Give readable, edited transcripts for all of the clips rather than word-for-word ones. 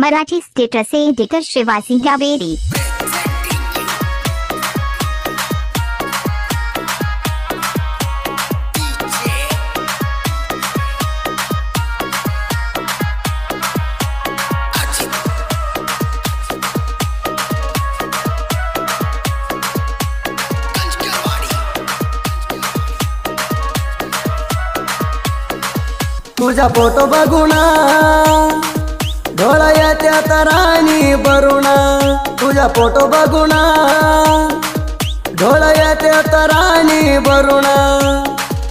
Marathi status editor श्रीवासी यावेरी। तुझा फोटो बघून डोळा येत्यात राणी भरून, तुझा फोटो बघून डोळा येत्यात राणी भरून,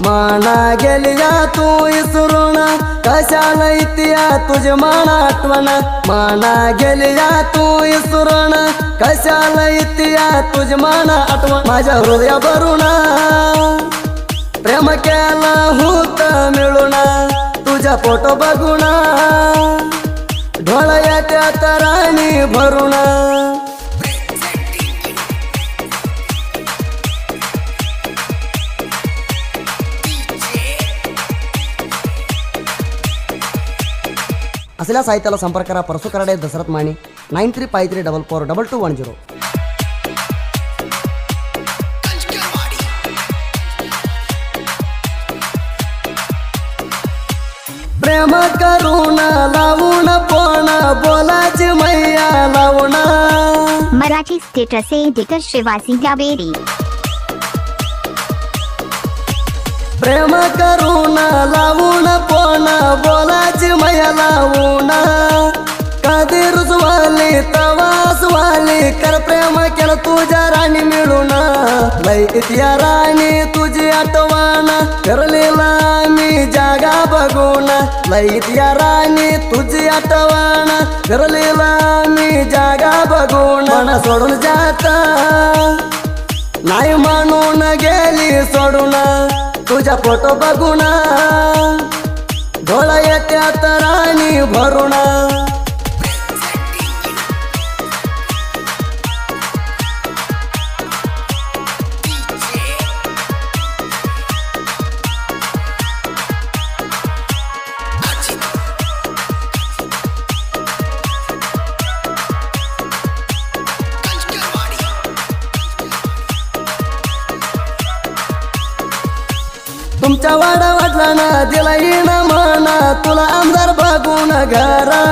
मना गेल्या तू इसरून कशाला इतिया तुझी मना आठवण, मना गेल्या तू इसरून कशाला इतिया तुझी मना आठवण, माझ्या हृदया भरून प्रेम केला होत मिळून, तुझा फोटो बघून डोळा येत्यात राणी भरून। असल्या साहित्याला संपर्क करा परसू कराडे दशरथ माने 9353442210। प्रेम करून लावून पण बोलाची मैया लावून, मराठी स्टेटस एडिटर श्रीवासी यावेरी। प्रेम करून लावून पण बोलाची मैया लावून, कधी रुजवाली तवासवाली कर प्रेम केलं तुझ्या राणी मिळून, लय इतिया राणी तुझी आठवण करलेला मी जागा बघून, लय इतिया राणी तुझी आठवण करलेला मी जागा बघून, मना सोडून जात नाही म्हणून गेली सोडून, तुझा फोटो बघून डोळा येत्यात राणी भरून। तुमच्या वाडा वाटला ना दिला येईन म्हणा तुला आमदार बघून घरा,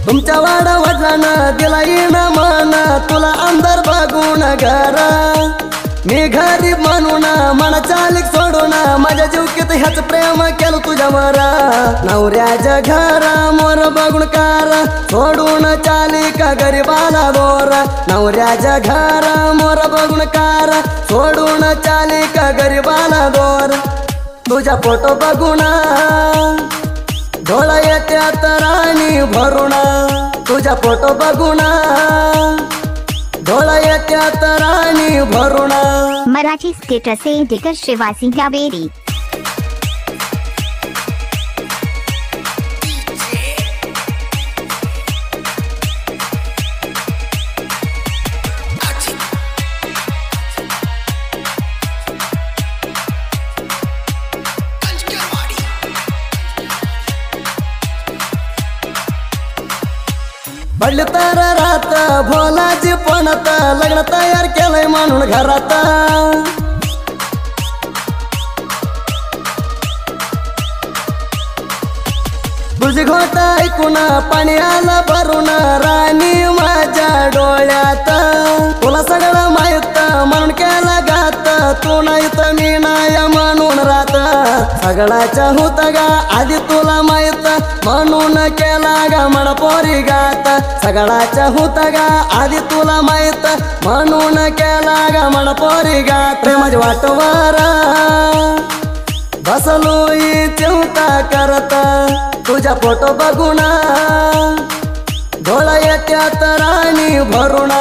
तुमच्या वाडा वाटला ना दिला येईन म्हणा तुला आमदार बघून घरा, मी गरीब म्हणून मना चालिक सोडून माझ्या जीवकीत ह्याच प्रेम केलं तुझ्या मरा, नवऱ्याच्या घरा मोर बघून कार सोडून चालिक गरीबाला दोर, नवऱ्याच्या घरा मोर बघून कार सोडून चालिक गरीबाला दोर, तुझा फोटो बघून डोळा येत्यात राणी भरून, तुझा फोटो बघून डोळा येत्यात राणी भरून। मराठी स्टेटस एडिटर श्रीवासी यावेरी। पडले तर रात भोलाची पणत लग्न तयार केलंय म्हणून घरात, तुझी घोट ऐकून पाणी आलं भरून राणी माझ्या डोळ्यात, तुला सगळं माहित म्हणून केला गात, तू नाही तर मी नाही म्हणून राहत, सगळ्याच्या होत गा आधी तुला माहित म्हणून केला गा मन पोरी गात, सगळ्याच्या होत गा आधी तुला माहित म्हणून केला गा मन पोरी गात, प्रेमाची वाटवर बसलो चिंता करत, तुझा फोटो बघून डोळा येत्यात राणी भरून।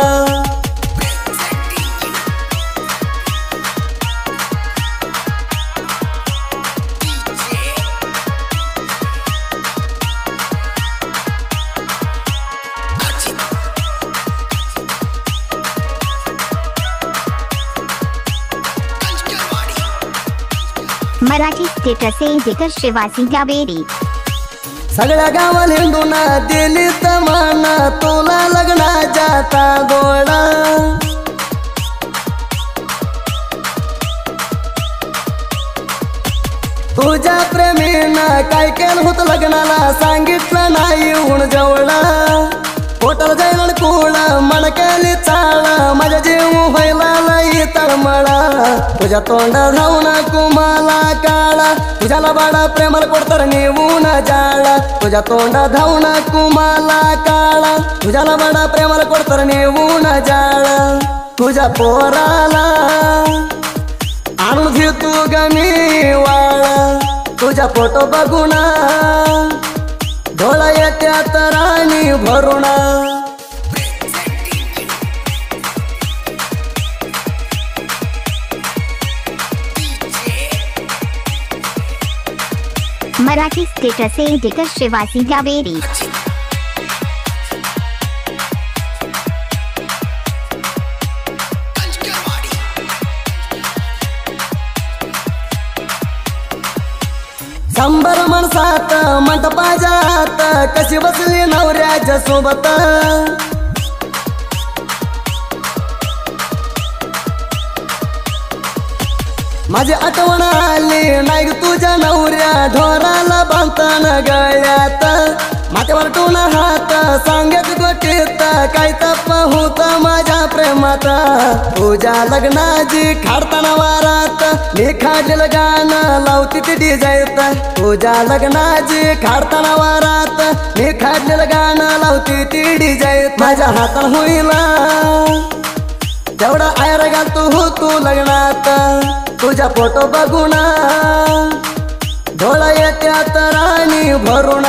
Marathi status editor Shivaji Kaveri. सगळ्या गावाला हिंडून दिली तमन्ना तुला लग्नाचा गोडा तुझ्या प्रेमीनं काय केलं होतं लग्नाला सांगितलं नाही उण जवळा पोटल जाईल कुळा मन केली चाळा माझ्या जीव व्हायला लई तळमळा तुझ्या तोंडा धावून कुमाला काळा तुझ्याला बाळा प्रेमाला कोडतर निवून जाळा तुझ्या तोंडा धावून कुमाला काळा तुझ्याला बाळा प्रेमाला कोडतर निवून जाळा तुझ्या पोराला आणून घे तू गमी वाळा तुझ्या फोटो बघून डोळा येत्यात राणी भरून मराठी स्टेटस एडिटर शिवाजी कावेरी। शंभर माणसात मंडपाजात कशी बसली नवऱ्याच्या सोबत माझी आठवण आली नाही तुझ्या नवऱ्या ढोराला बांधताना गळ्यात माथ्यावर टोन हात सांगत गोटीत काय तप होत माझ्या प्रेमात तुझ्या लग्नाची खाडताना वारात मी खाडलेलं गाणं लावती ती डिजाईत तुझ्या लग्नाची खाडताना वारात मी खाडलेलं गाणं लावती ती डिजाईत माझ्या हातात होईल तेवढा आयर घालतो हो तू लग्नात तुझ्या फोटो बघून डोळा येत्यात राणी भरून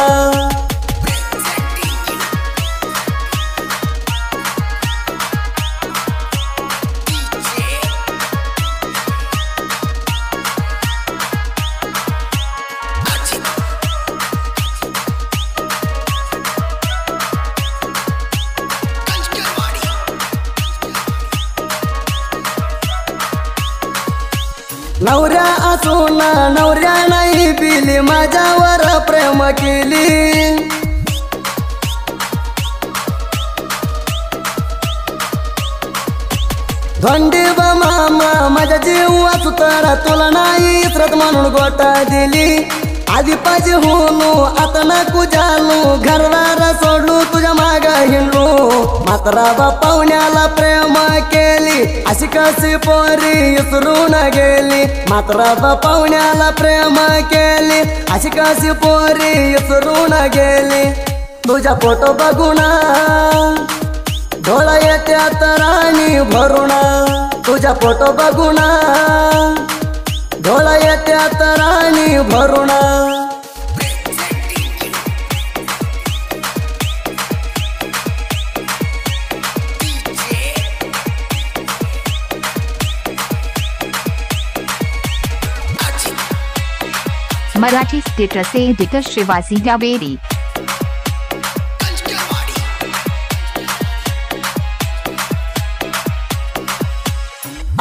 नवऱ्या असून नवऱ्या नाही पिली माझ्यावर प्रेम केली धोंडी मामा माझ्या जीव असू तर तुला नाही श्रत म्हणून गोटा दिली आधी पाहिजे होणू आता नको जालू घरदार सोडू तुझ्या माग हिंडू मात्र पाहुण्याला प्रेम केली अशी कशी पोरी विसरून गेली मात्र पाहुण्याला प्रेम केली अशी कशी पोरी विसरून गेली तुझ्या फोटो बघून डोळा येत्यात राणी भरून तुझ्या फोटो बघून डोळा येत्यात राणी भरून मराठी स्टेटस एडिटर शिवाजी कावेरी।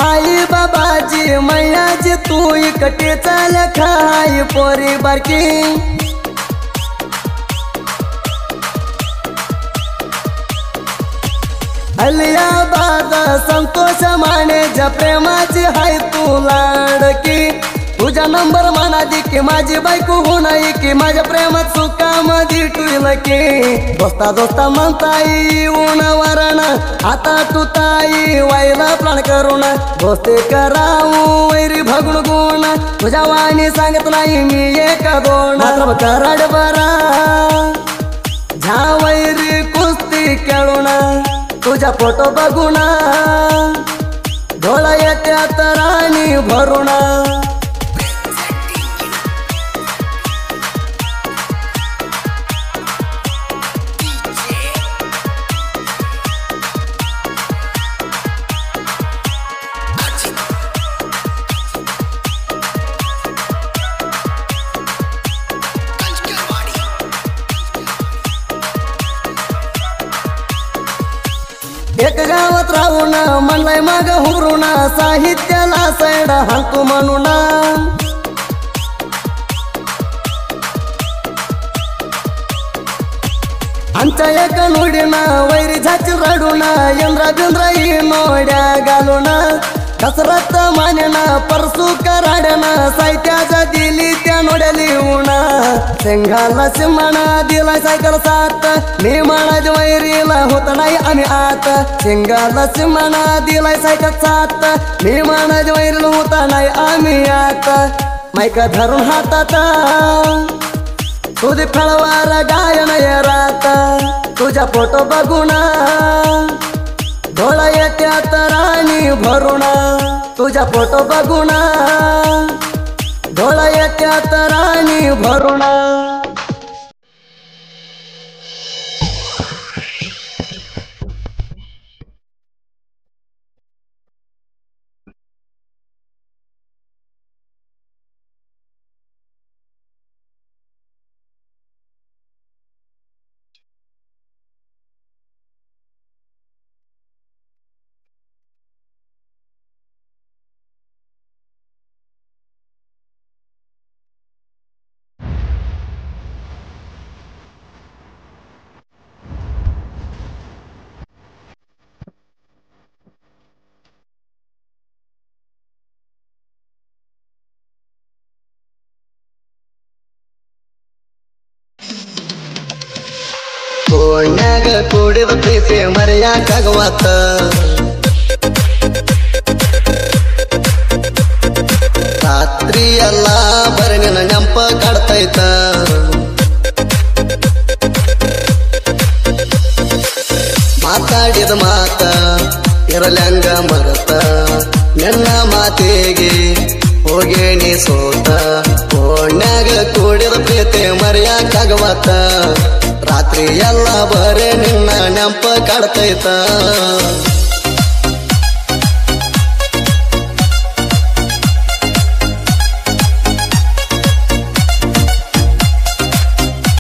आई बाबाजी मैयाजी तू इकटे चाल खाई पोरी बारकी अलियाबाद संतोष माने ज्या प्रेमाची हाय तू लाडकी तुझा नंबर म्हणा दे की माझी बायको होणार की माझ्या प्रेमात सुखामध्ये टुईल की दोस्ता दोस्ता म्हणता येऊन वरण आता तू ताई वाईला प्लान करून दोस्ती करावू वैरी भगुण गुण तुझ्या वाणी सांगत नाही मी एक दोन कराड बरा झा वैरी कुस्ती खेळून तुझ्या फोटो बघून डोळा येत्यात राणी भरून एक गावात राहून म्हणलाय माग हुरून साहित्याला सैडा हांकू म्हणून ಮಂಚ ಯಾಕ ನೋಡಿನ ವೈರಿ ಜಾಚಿ ರಡುಣ ಎಂದ್ರ ಬಿಂದ್ರ ಈ ನೋಡ್ಯ ಗಾಲುಣ ಕಸರತ್ತ ಮಾನ್ಯನ ಪರಸು ಕರಾಡನ ಸಾಹಿತ್ಯಾಜ ದಿಲಿತ್ಯ ನೋಡಲಿ ಉಣ सिंगाला सिमणा दिला सायकल सात मी म्हणाज वैरीला होत नाही आम्ही आत सिंगाला सिमणा दिलाय सायकल सात मी म्हणाज वैरीला होत नाही आम्ही आत मायक धरून हातात तुझी फळवार गायन रात तुझ्या फोटो बघून डोळा येत्यात राणी भरून तुझ्या फोटो बघून डोळा येत्यात राणी भरून कोण्याग कुडिद प्रीತಿ ಮರೆಯಾಕಾಗವತ್ತ ರಾತ್ರಿ ಎಲ್ಲ ಬರೀ ನಿನ್ನ ನೆನಪ ಕಾಡ್ತೈತ ಮಾತಾಡಿದ ಮಾತ ಇರಲಂಗ ಮರತ ನನ್ನ ಮಾತಿಗೆ ಹೋಗೇನಿ ಸೋತ ಕೋಣ್ಯಾಗ ಕುಡಿದ ಪ್ರೀತಿ ಮರೆಯಾಕಾಗವತ್ತ ರಾತ್ರಿ ಎಲ್ಲ ಬರೇ ನಿನ್ನ ನೆನಪ ಕಾಡ್ತೈತ